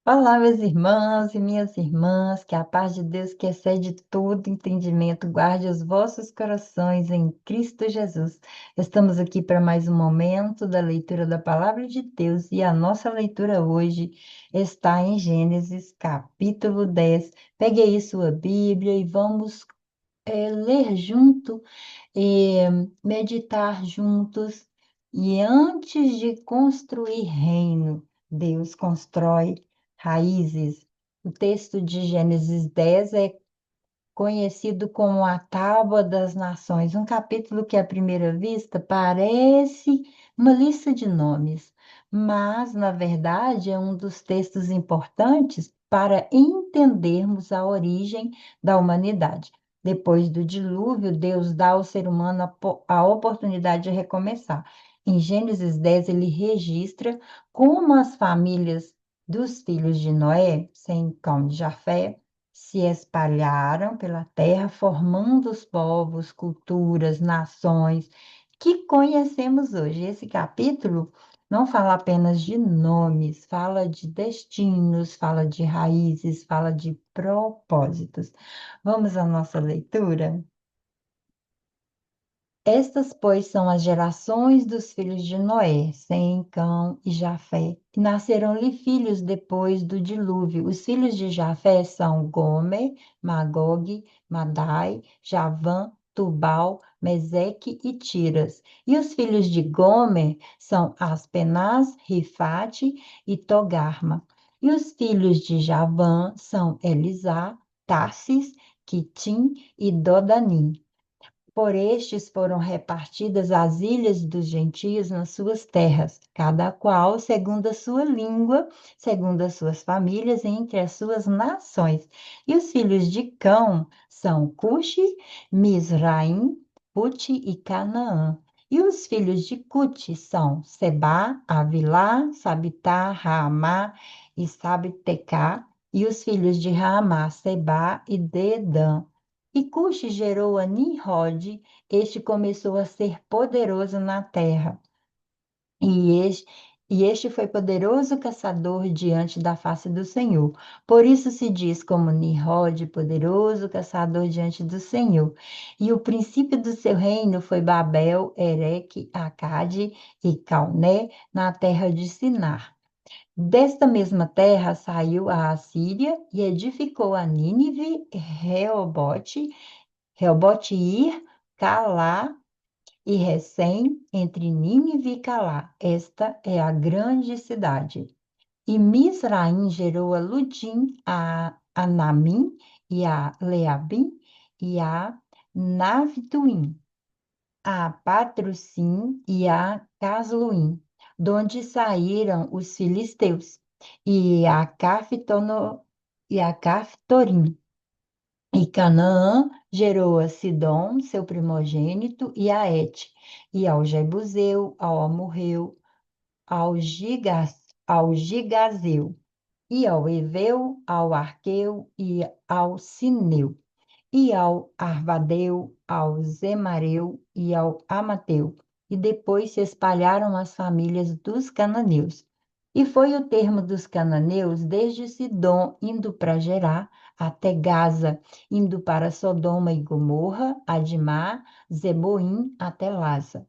Olá, meus irmãos e minhas irmãs, que a paz de Deus, que excede todo entendimento, guarde os vossos corações em Cristo Jesus. Estamos aqui para mais um momento da leitura da Palavra de Deus e a nossa leitura hoje está em Gênesis, capítulo 10. Pegue aí sua Bíblia e vamos ler junto e meditar juntos. E antes de construir reino, Deus constrói raízes. O texto de Gênesis 10 é conhecido como a Tábua das Nações, um capítulo que, à primeira vista, parece uma lista de nomes, mas, na verdade, é um dos textos importantes para entendermos a origem da humanidade. Depois do dilúvio, Deus dá ao ser humano a oportunidade de recomeçar. Em Gênesis 10, ele registra como as famílias dos filhos de Noé, Sem, Cão e Jafé, se espalharam pela terra, formando os povos, culturas, nações que conhecemos hoje. Esse capítulo não fala apenas de nomes, fala de destinos, fala de raízes, fala de propósitos. Vamos à nossa leitura? Estas, pois, são as gerações dos filhos de Noé, Sem, Cão e Jafé. E nasceram-lhe filhos depois do dilúvio. Os filhos de Jafé são Gomer, Magog, Madai, Javã, Tubal, Meseque e Tiras. E os filhos de Gomer são Aspenaz, Rifate e Togarma. E os filhos de Javã são Elisá, Tarsis, Quitim e Dodanim. Por estes foram repartidas as ilhas dos gentios nas suas terras, cada qual segundo a sua língua, segundo as suas famílias, entre as suas nações. E os filhos de Cão são Cuxi, Misraim, Puti e Canaã. E os filhos de Cuti são Sebá, Avilá, Sabitá, Raamá e Sabtecá. E os filhos de Raamá, Sebá e Dedã. E Cuxi gerou a Nimrod, este começou a ser poderoso na terra. E este, e este foi poderoso caçador diante da face do Senhor. Por isso se diz como Nimrod, poderoso caçador diante do Senhor. E o princípio do seu reino foi Babel, Ereque, Acade e Calné, na terra de Sinar. Desta mesma terra saiu a Assíria e edificou a Nínive, Reobote-Ir, Calá e Recém, entre Nínive e Calá. Esta é a grande cidade. E Misraim gerou a Ludim, a Anamim, e a Leabim, e a Navtuim, a Patrocim e a Casluim, donde saíram os filisteus, e a e a Caftorim. E Canaã gerou a Sidom, seu primogênito, e a Et, e ao Jebuseu, ao Amorreu, ao Gigazeu, e ao Eveu, ao Arqueu e ao Sineu, e ao Arvadeu, ao Zemareu e ao Amateu. E depois se espalharam as famílias dos cananeus. E foi o termo dos cananeus desde Sidom, indo para Gerá, até Gaza, indo para Sodoma e Gomorra, Adimá, Zeboim, até Laza.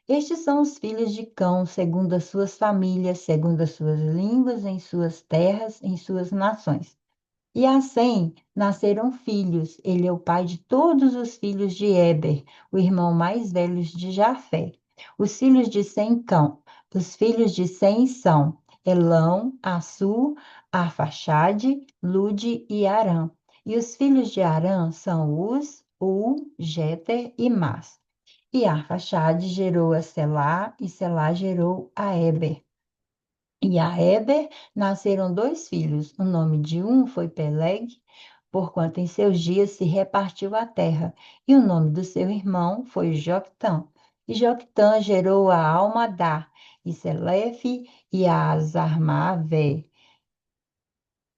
Estes são os filhos de Cão, segundo as suas famílias, segundo as suas línguas, em suas terras, em suas nações. E a Sem nasceram filhos. Ele é o pai de todos os filhos de Éber, o irmão mais velho de Jafé. Os filhos de Sem Cão. Os filhos de Sem são Elão, Assur, Arfaxade, Lude e Arã. E os filhos de Arã são Uz, Jeter e Mas. E Arfaxade gerou a Selá, e Selá gerou a Éber. E a Éber nasceram dois filhos. O nome de um foi Peleg, porquanto em seus dias se repartiu a terra. E o nome do seu irmão foi Joctã. E Joctã gerou a Almadá, e Selefe, e a Azarmavé,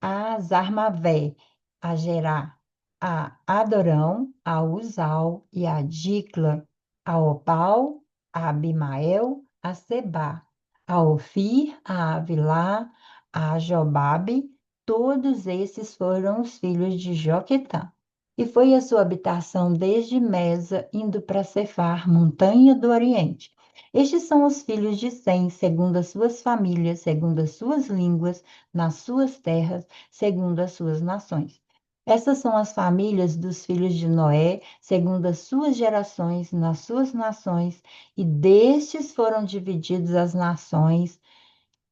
a Gerá, a Adorão, a Uzal e a Dicla, a Opal, a Abimael, a Sebá, a Ofir, a Avilá, a Jobabe, Todos esses foram os filhos de Joquetã. E foi a sua habitação desde Mesa, indo para Cefar, montanha do Oriente. Estes são os filhos de Sem, segundo as suas famílias, segundo as suas línguas, nas suas terras, segundo as suas nações. Essas são as famílias dos filhos de Noé, segundo as suas gerações, nas suas nações, e destes foram divididas as nações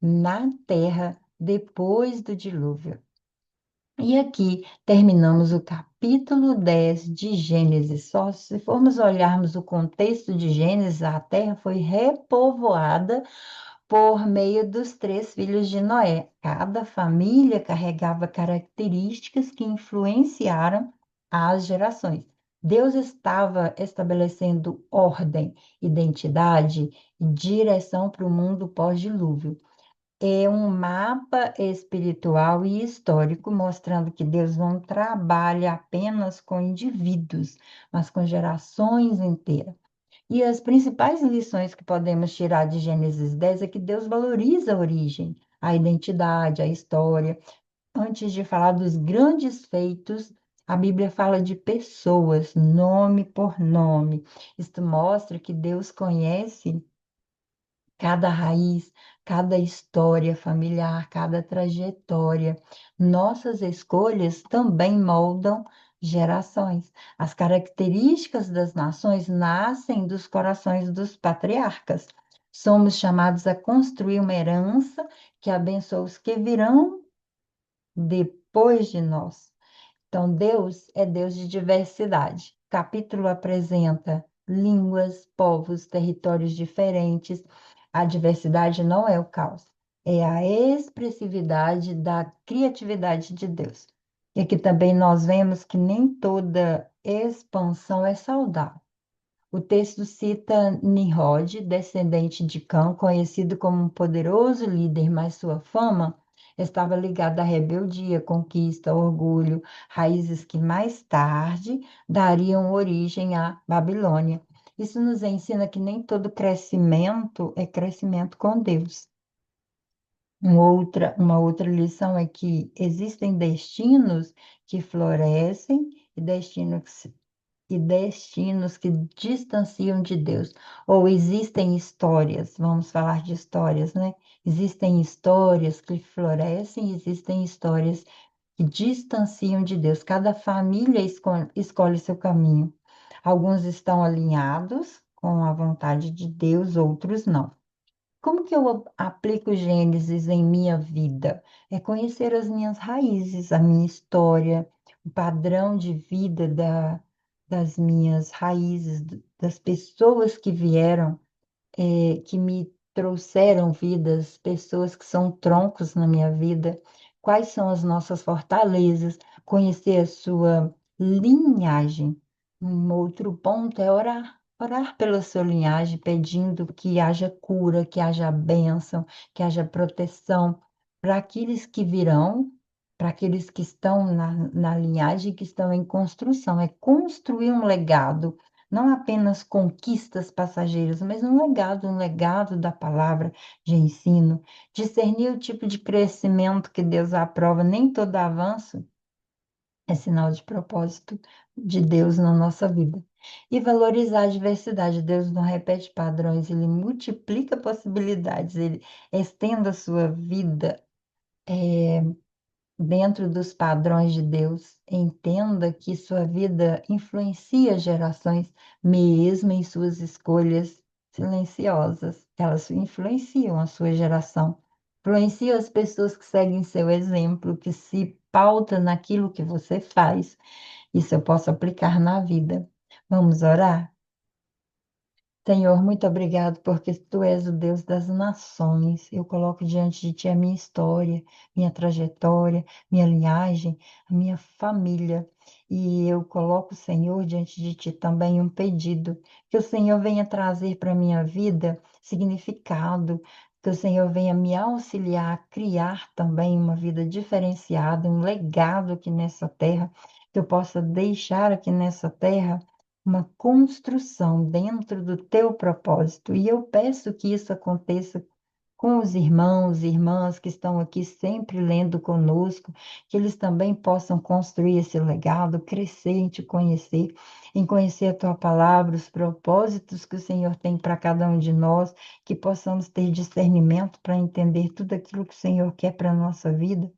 na terra depois do dilúvio. E aqui terminamos o capítulo 10 de Gênesis. Só se formos olharmos o contexto de Gênesis, a terra foi repovoada por meio dos três filhos de Noé. Cada família carregava características que influenciaram as gerações. Deus estava estabelecendo ordem, identidade e direção para o mundo pós-dilúvio. É um mapa espiritual e histórico mostrando que Deus não trabalha apenas com indivíduos, mas com gerações inteiras. E as principais lições que podemos tirar de Gênesis 10 é que Deus valoriza a origem, a identidade, a história. Antes de falar dos grandes feitos, a Bíblia fala de pessoas, nome por nome. Isto mostra que Deus conhece cada raiz, cada história familiar, cada trajetória. Nossas escolhas também moldam gerações. As características das nações nascem dos corações dos patriarcas. Somos chamados a construir uma herança que abençoa os que virão depois de nós. Então, Deus é Deus de diversidade. O capítulo apresenta línguas, povos, territórios diferentes. A diversidade não é o caos, é a expressividade da criatividade de Deus. E aqui também nós vemos que nem toda expansão é saudável. O texto cita Nimrod, descendente de Cã, conhecido como um poderoso líder, mas sua fama estava ligada à rebeldia, conquista, orgulho, raízes que mais tarde dariam origem à Babilônia. Isso nos ensina que nem todo crescimento é crescimento com Deus. Uma outra lição é que existem destinos que florescem e destinos que distanciam de Deus. Ou existem histórias, vamos falar de histórias, né? Existem histórias que florescem, existem histórias que distanciam de Deus. Cada família escolhe seu caminho. Alguns estão alinhados com a vontade de Deus, outros não. Como que eu aplico Gênesis em minha vida? É conhecer as minhas raízes, a minha história, o padrão de vida das minhas raízes, das pessoas que vieram que me trouxeram vidas, pessoas que são troncos na minha vida, quais são as nossas fortalezas, conhecer a sua linhagem. Um outro ponto é orar. Orar pela sua linhagem, pedindo que haja cura, que haja bênção, que haja proteção para aqueles que virão, para aqueles que estão na linhagem, que estão em construção. É construir um legado, não apenas conquistas passageiras, mas um legado da palavra de ensino, discernir o tipo de crescimento que Deus aprova, nem todo avanço é sinal de propósito de Deus na nossa vida. E valorizar a diversidade. Deus não repete padrões, ele multiplica possibilidades, ele estende a sua vida dentro dos padrões de Deus, entenda que sua vida influencia gerações, mesmo em suas escolhas silenciosas. Elas influenciam a sua geração, influenciam as pessoas que seguem seu exemplo, que se pauta naquilo que você faz. Isso eu posso aplicar na vida. Vamos orar? Senhor, muito obrigado, porque tu és o Deus das nações. Eu coloco diante de ti a minha história, minha trajetória, minha linhagem, a minha família. E eu coloco, Senhor, diante de ti também um pedido, que o Senhor venha trazer para a minha vida significado, que o Senhor venha me auxiliar a criar também uma vida diferenciada, um legado aqui nessa terra, que eu possa deixar aqui nessa terra uma construção dentro do teu propósito. E eu peço que isso aconteça com os irmãos e irmãs que estão aqui sempre lendo conosco, que eles também possam construir esse legado, crescer em te conhecer, em conhecer a tua palavra, os propósitos que o Senhor tem para cada um de nós, que possamos ter discernimento para entender tudo aquilo que o Senhor quer para a nossa vida,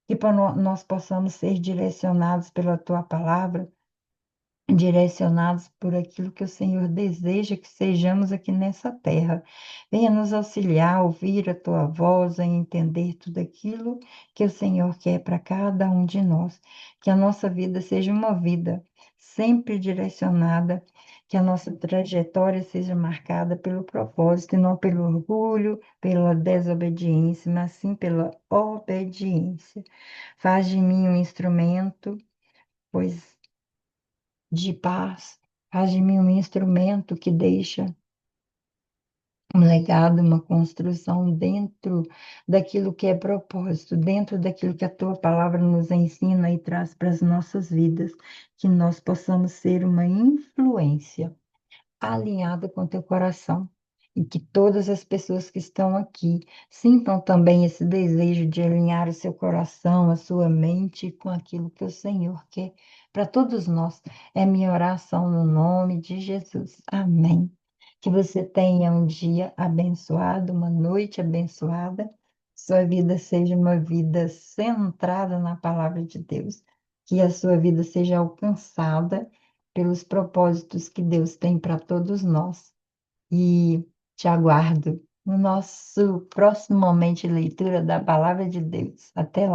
que nós possamos ser direcionados pela tua palavra, direcionados por aquilo que o Senhor deseja que sejamos aqui nessa terra. Venha nos auxiliar a ouvir a tua voz, a entender tudo aquilo que o Senhor quer para cada um de nós. Que a nossa vida seja uma vida sempre direcionada, que a nossa trajetória seja marcada pelo propósito e não pelo orgulho, pela desobediência, mas sim pela obediência. Faz de mim um instrumento, pois de paz. Faz de mim um instrumento que deixa um legado, uma construção dentro daquilo que é propósito, dentro daquilo que a tua palavra nos ensina e traz para as nossas vidas, que nós possamos ser uma influência alinhada com teu coração. E que todas as pessoas que estão aqui sintam também esse desejo de alinhar o seu coração, a sua mente com aquilo que o Senhor quer para todos nós. É minha oração no nome de Jesus. Amém. Que você tenha um dia abençoado, uma noite abençoada. Sua vida seja uma vida centrada na palavra de Deus. Que a sua vida seja alcançada pelos propósitos que Deus tem para todos nós. E te aguardo no nosso próximo momento de leitura da Palavra de Deus. Até lá.